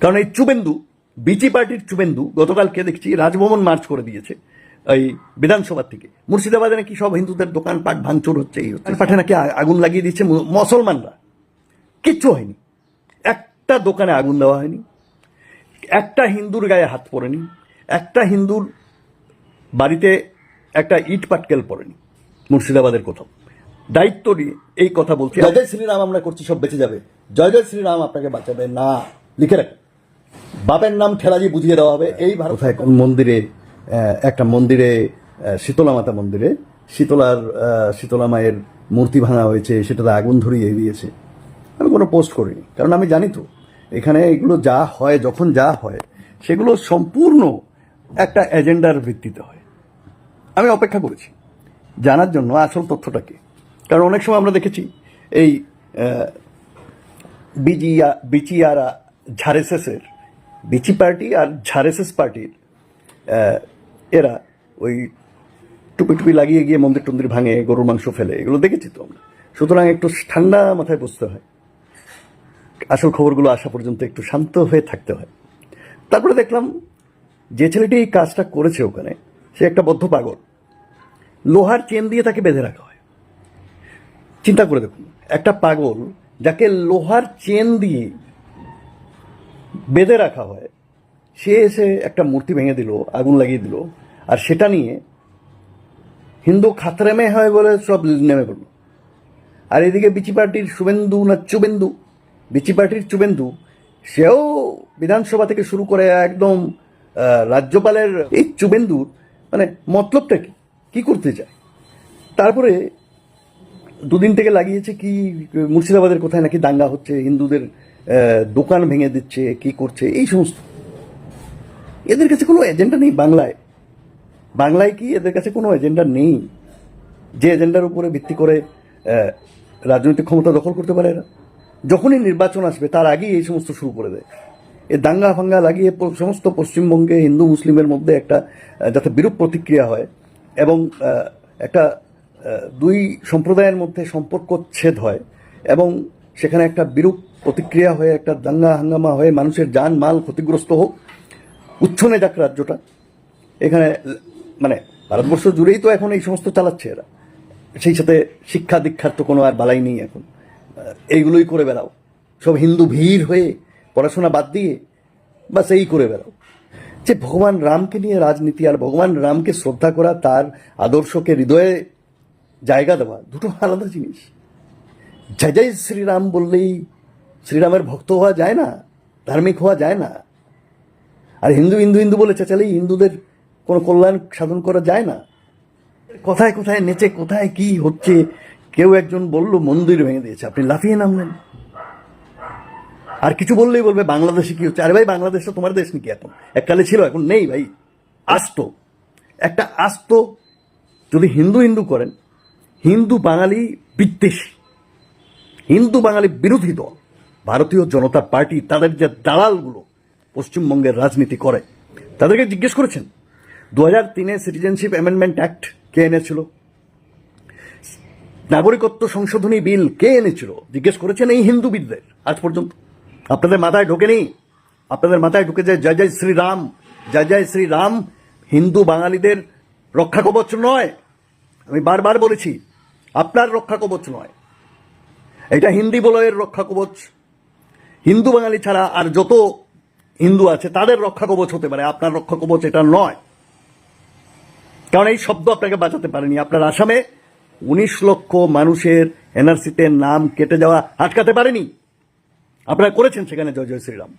কারণ এই শুভেন্দু, বিচি পার্টির শুভেন্দু গতকালকে দেখছি রাজভবন মার্চ করে দিয়েছে এই বিধানসভা থেকে। মুর্শিদাবাদে নাকি সব হিন্দুদের দোকানপাট ভাঙচুর হচ্ছে, এই হচ্ছে, পাঠে নাকি আগুন লাগিয়ে দিচ্ছে মুসলমানরা। কিচ্ছু হয়নি, একটা দোকানে আগুন দেওয়া হয়নি, একটা হিন্দুর গায়ে হাত পড়েনি, একটা হিন্দুর বাড়িতে একটা ইট পাটকেল পড়েনি মুর্শিদাবাদের কোথাও। দায়িত্ব নিয়ে এই কথা বলছি। জয় জয় শ্রীরাম আমরা করছি, সব বেঁচে যাবে। জয় জয় শ্রীরাম আপনাকে বাঁচাবে না, লিখে রাখেন। বাপের নাম ঠেলাজি বুঝিয়ে দেওয়া হবে। এই ভারত কোন মন্দিরে, একটা মন্দিরে, শীতলা মাতা মন্দিরে শীতলা মায়ের মূর্তি ভাঙা হয়েছে, সেটাতে আগুন ধরিয়ে দিয়েছে। আমি কোনো পোস্ট করিনি, কারণ আমি জানি তো এখানে এগুলো যা হয়, যখন যা হয় সেগুলো সম্পূর্ণ একটা এজেন্ডার ভিত্তিতে হয়। আমি অপেক্ষা করেছি জানার জন্য আসল তথ্যটা কি। কারণ অনেক সময় আমরা দেখেছি এই বিচি আর ঝাড়েসেসের, বিচি পার্টি আর ঝাড়েসেস পার্টির এরা ওই টুপি লাগিয়ে গিয়ে মন্দির টন্দির ভাঙে, গরুর মাংস ফেলে, এগুলো দেখেছি তো আমরা। সুতরাং একটু ঠান্ডা মাথায় বসতে হয়, আসল খবরগুলো আসা পর্যন্ত একটু শান্ত হয়ে থাকতে হয়। তারপরে দেখলাম যে ছেলেটি এই কাজটা করেছে ওখানে, সে একটা বদ্ধ পাগল। লোহার চেন দিয়ে তাকে বেঁধে রাখা হয়। চিন্তা করে দেখুন, একটা পাগল যাকে লোহার চেন দিয়ে বেঁধে রাখা হয়, সে এসে একটা মূর্তি ভেঙে দিল, আগুন লাগিয়ে দিল, আর সেটা নিয়ে হিন্দু খাতরেমে হয় বলে সব নেমে পড়ল। আর এদিকে বিচি পার্টির শুভেন্দু না শুভেন্দু, বিচি পার্টির শুভেন্দু, সেও বিধানসভা থেকে শুরু করে একদম রাজ্যপালের এই শুভেন্দু, মানে মতলবটা কি করতে চায়। তারপরে দুদিন থেকে লাগিয়েছে কি মুর্শিদাবাদের কোথায় নাকি দাঙ্গা হচ্ছে, হিন্দুদের দোকান ভেঙে দিচ্ছে, কি করছে, এই সমস্ত। এদের কাছে কোনো এজেন্ডা নেই বাংলায় কি এদের কাছে কোনো এজেন্ডা নেই যে এজেন্ডার উপরে ভিত্তি করে রাজনৈতিক ক্ষমতা দখল করতে পারে এরা? যখনই নির্বাচন আসবে তার আগেই এই সমস্ত শুরু করে দেয়। এই দাঙ্গা ফাঙ্গা লাগিয়ে সমস্ত পশ্চিমবঙ্গে হিন্দু মুসলিমের মধ্যে একটা যাতে বিরূপ প্রতিক্রিয়া হয় এবং একটা দুই সম্প্রদায়ের মধ্যে সম্পর্ক ছেদ হয় এবং সেখানে একটা বিরূপ প্রতিক্রিয়া হয়ে একটা দাঙ্গা হাঙ্গামা হয়ে মানুষের জান মাল ক্ষতিগ্রস্ত হোক, উচ্ছনে যাক রাজ্যটা। এখানে মানে ভারতবর্ষ জুড়েই তো এখন এই সমস্ত চালাচ্ছে এরা। সেই সাথে শিক্ষা দীক্ষার তো কোনো আর বালাই নেই এখন, এইগুলোই করে বেড়াও। সব হিন্দু ভিড় হয়ে পড়াশোনা বাদ দিয়ে বাস এই করে বেড়াও। যে ভগবান রামকে নিয়ে রাজনীতি আর ভগবান রামকে শ্রদ্ধা করা, তার আদর্শকে হৃদয়ে জায়গা দেওয়া, দুটো আলাদা জিনিস। জয় জয় শ্রীরাম বললেই শ্রীরামের ভক্ত হওয়া যায় না, ধার্মিক হওয়া যায় না। আর হিন্দু হিন্দু হিন্দু বলে চেঁচালেই হিন্দুদের কোনো কল্যাণ সাধন করা যায় না। কোথায় কোথায় নেচে কোথায় কি হচ্ছে, কেউ একজন বলল মন্দির ভেঙে দিয়েছে, আপনি লাফিয়ে নামলেন। আর কিছু বললেই বলবে বাংলাদেশে কি হচ্ছে। আরে ভাই, বাংলাদেশটা তোমার দেশ নাকি? এখন এককালে ছিল, এখন নেই ভাই। আস্ত একটা আস্ত যদি হিন্দু হিন্দু করেন, হিন্দু বাঙালি বিদ্বেষী, হিন্দু বাঙালি বিরোধী দল ভারতীয় জনতা পার্টি, তাদের যে দালালগুলো পশ্চিমবঙ্গের রাজনীতি করে, তাদেরকে জিজ্ঞেস করেছেন 2003-এ সিটিজেনশিপ অ্যামেন্ডমেন্ট অ্যাক্ট কে এনেছিল? নাগরিকত্ব সংশোধনী বিল কে এনেছিল? জিজ্ঞেস করেছেন এই হিন্দুবিদদের? আজ পর্যন্ত আপনাদের মাথায় ঢোকেনি? আপনাদের মাথায় ঢুকে যায় জয় জয় শ্রীরাম। জয় জয় শ্রীরাম হিন্দু বাঙালিদের রক্ষা কবচ নয়। আমি বারবার বলেছি, আপনার রক্ষা কবচ নয়, এটা হিন্দি বলয়ের রক্ষা কবচ। হিন্দু বাঙালি ছাড়া আর যত হিন্দু আছে তাদের রক্ষা কবচ হতে পারে, আপনার রক্ষা কবচ এটা নয়। কারণ এই শব্দ আপনাকে বাঁচাতে পারেনি। আপনার আসামে 19 লক্ষ মানুষের এনআরসিতে নাম কেটে যাওয়া আটকাতে পারেনি, আপনারা করেছেন সেখানে জয় জয় শ্রীরাম।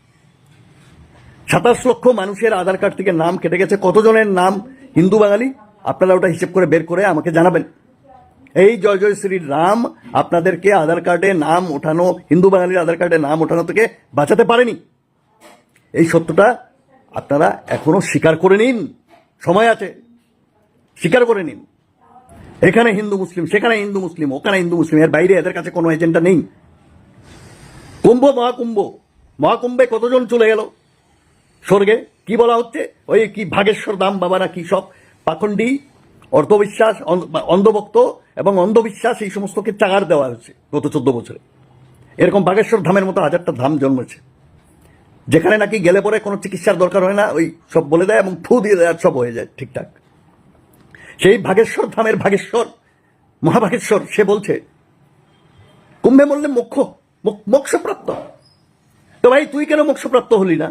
27 লক্ষ মানুষের আধার কার্ড থেকে নাম কেটে গেছে, কতজনের নাম হিন্দু বাঙালি? আপনারা ওটা হিসেব করে বের করে আমাকে জানাবেন। এই জয় জয় শ্রীরাম আপনাদেরকে আধার কার্ডে নাম ওঠানো, হিন্দু বাঙালির আধার কার্ডে নাম ওঠানো থেকে বাঁচাতে পারেনি। এই সত্যটা আপনারা এখনো স্বীকার করে নিন, সময় আছে, স্বীকার করে নিন। এখানে হিন্দু মুসলিম, সেখানে হিন্দু মুসলিম, ওখানে হিন্দু মুসলিম, এর বাইরে এদের কাছে কোনো এজেন্ডা নেই। মহাকুম্ভে কতজন চলে গেল স্বর্গে? কি বলা হচ্ছে? ওই কি ভাগেশ্বর দাম বাবা না কি সব পাখণ্ডী অর্থবিশ্বাস, অন্ধভক্ত এবং অন্ধবিশ্বাস, এই সমস্তকে চাগার দেওয়া হয়েছে গত 14 বছরে। এরকম বাগেশ্বর ধামের মতো 1000টা ধাম জন্মেছে। যেখানে নাকি গেলে পরে কোনো চিকিৎসার দরকার হয় না, ওই সব বলে দেয় এবং ফু দিয়ে দেয় আর সব হয়ে যায় ঠিকঠাক। সেই ভাগেশ্বর ধামের ভাগেশ্বর, মহাভাগেশ্বর, সে বলছে কুম্ভে মরলে মোক্ষপ্রাপ্ত। তো ভাই তুই কেন মোক্ষপ্রাপ্ত হলি না?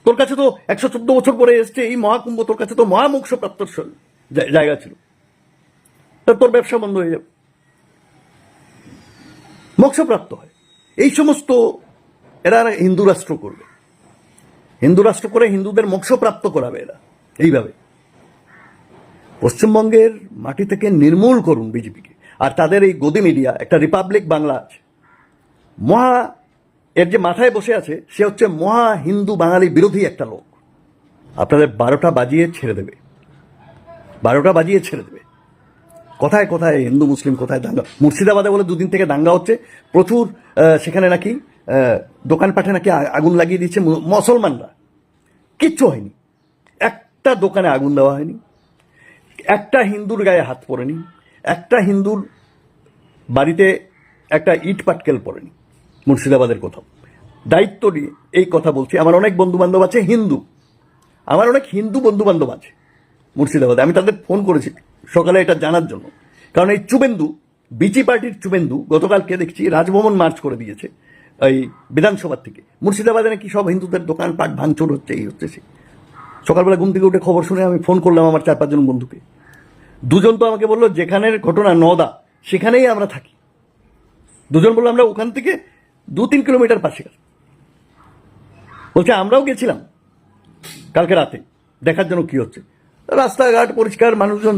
তোর কাছে তো 114 বছর পরে এসছে এই মহাকুম্ভ, তোর কাছে তো মহামোক্ষপ্রাপ্ত জায়গা ছিল। তা তোর ব্যবসা বন্ধ হয়ে যাবে, মোক্ষপ্রাপ্ত হয়। এই সমস্ত এরা হিন্দু রাষ্ট্র করবে, হিন্দু রাষ্ট্র করে হিন্দুদের মোক্ষপ্রাপ্ত করাবে এরা এইভাবে। পশ্চিমবঙ্গের মাটি থেকে নির্মূল করুন বিজেপিকে। আর তাদের এই গদি মিডিয়া, একটা রিপাবলিক বাংলা আছে, এর যে মাথায় বসে আছে সে হচ্ছে মহা হিন্দু বাঙালি বিরোধী একটা লোক। আপনাদের 12টা বাজিয়ে ছেড়ে দেবে, 12টা বাজিয়ে ছেড়ে দেবে। কোথায় কোথায় হিন্দু মুসলিম, কোথায় দাঙ্গা। মুর্শিদাবাদে বলে দুদিন থেকে দাঙ্গা হচ্ছে প্রচুর, সেখানে নাকি দোকানপাটে নাকি আগুন লাগিয়ে দিচ্ছে মুসলমানরা। কিচ্ছু হয়নি, একটা দোকানে আগুন দেওয়া হয়নি, একটা হিন্দুর গায়ে হাত পড়েনি, একটা হিন্দুর বাড়িতে একটা ইট পাটকেল পড়েনি মুর্শিদাবাদের কোথাও। দায়িত্ব নিয়ে এই কথা বলছি। আমার অনেক বন্ধু বান্ধব আছে হিন্দু, আমার অনেক হিন্দু বন্ধু বান্ধব আছে মুর্শিদাবাদে। আমি তাদের ফোন করেছি সকালে এটা জানার জন্য, কারণ এই চুবেন্দু, বিচি পার্টির চুবেন্দু গতকালকে দেখছি রাজভবন মার্চ করে দিয়েছে এই বিধানসভার থেকে। মুর্শিদাবাদে নাকি সব হিন্দুদের দোকানপাট ভাঙচুর হচ্ছে, এই হচ্ছে সেই। সকালবেলা ঘুম থেকে উঠে খবর শুনে আমি ফোন করলাম আমার 4-5 জন বন্ধুকে। দুজন তো আমাকে বললো যেখানের ঘটনা নওদা সেখানেই আমরা থাকি। দুজন বললো আমরা ওখান থেকে 2-3 কিলোমিটার পাশে। বলছে আমরাও গেছিলাম কালকে রাতে দেখার জন্য কি হচ্ছে। রাস্তাঘাট পরিষ্কার, মানুষজন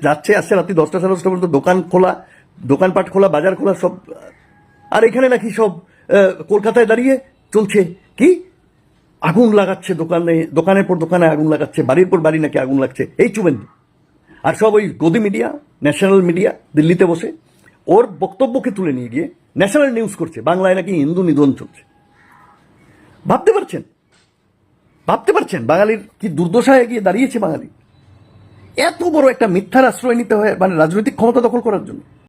যাচ্ছে আসছে, রাত্রি 10টা 10:30 পর্যন্ত দোকান খোলা, দোকানপাট খোলা, বাজার খোলা সব। আর এখানে নাকি সব কলকাতায় দাঁড়িয়ে চলছে কি আগুন লাগাচ্ছে, দোকানের পর দোকানে আগুন লাগাচ্ছে, বাড়ির পর বাড়ি নাকি আগুন লাগছে, এই চুবেন্দু। আর সব ওই গদি মিডিয়া, ন্যাশনাল মিডিয়া দিল্লিতে বসে ওর বক্তব্যকে তুলে নিয়ে গিয়ে ন্যাশনাল নিউজ করছে, বাংলায় নাকি হিন্দু নিধন চলছে। ভাবতে পারছেন বাঙালির কি দুর্দশায় গিয়ে দাঁড়িয়েছে বাঙালি? এত বড় একটা মিথ্যার আশ্রয় নিতে হয় মানে রাজনৈতিক ক্ষমতা দখল করার জন্য।